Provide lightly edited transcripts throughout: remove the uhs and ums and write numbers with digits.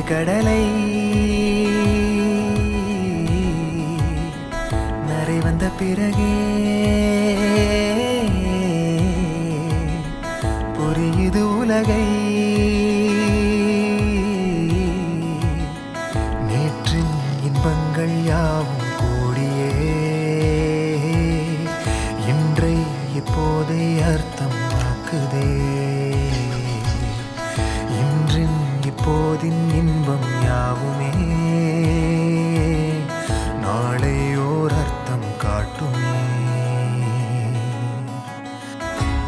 கடலை நரை வந்த பிறகே புரியுது உலகை. நேற்றின் இன்பங்கள் யாவும் கூடியே இன்றை இப்போதை அர்த்தம் ஆக்குதே. இன்றின் இப்போதின் இன்பம் யாவுமே நாளை ஓர் அர்த்தம் காட்டுமே.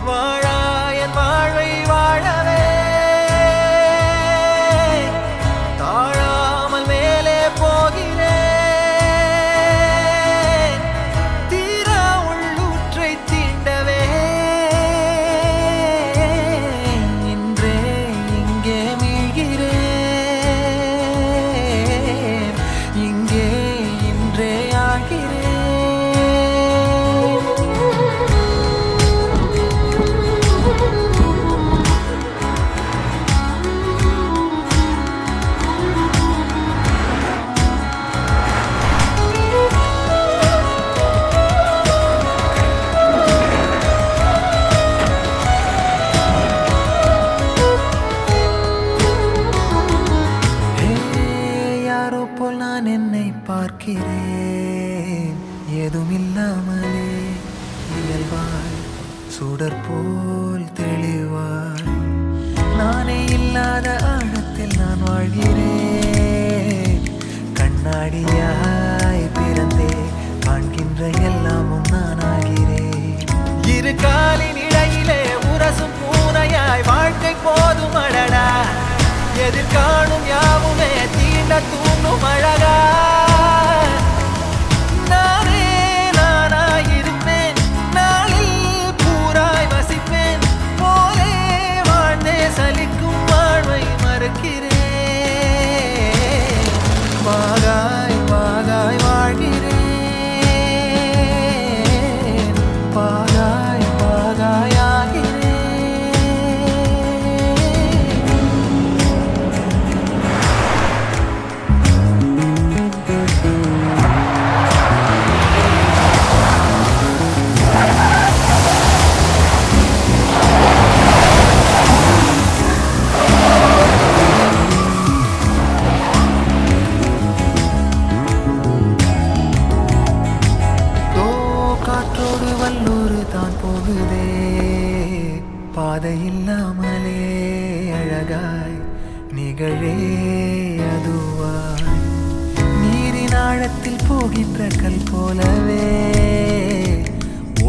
வாழாயன் வாழ்வை வாழவே தாழாமல் மேலே போகிறேன். தீரா உள்ளூற்றை தீண்டவே இன்றே இங்கே நான் என்னை பார்க்கிறேன். ஏதுமில்லாமலே இயல்பாய் சுடர் போல் தெளிவாய் நானே இல்லாத ஆழத்தில் நான் வாழ்கிறேன். கண்ணாடியாய் பிறந்தே காண்கின்ற எல்லாமும் நான் ஆகிறேன். இரு காலின் இடையிலே உரசும் பூனையாய் வாழ்க்கை போதும் அடடா. எதிர்காணும் யாவுமே தீண்ட தூண்டும் அழகா. நானே நானாயிருப்பேன், நாளில் பூராய் வசிப்பேன். போலே வாழ்ந்தே சலிக்கும் வாழ்வை மறுக்கிறேன். வாகாய் வாகாய் வாழ்கிறேன், வாகாய் வாகாய் ஆகிறேன். வல்லூர் தான் போகுதே பாதை இல்லாமலே அழகாய் நிகழே அதுவாய். நீரின் ஆழத்தில் போகின்ற கல் போலவே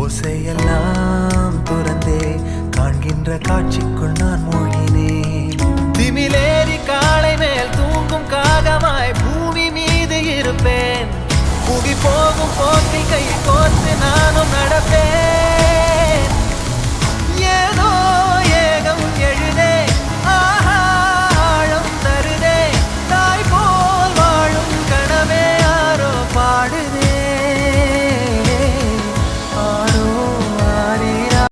ஓசையெல்லாம் துறந்தே காண்கின்ற காட்சிக்குள் நான் மூழ்கினேன். திமிலேறி காலை மேல் தூங்கும் காகமாய் பூமி மீது இருப்பேன். புகி போகும் போக்கை கை கோர்த்து நானும் நடப்பேன்.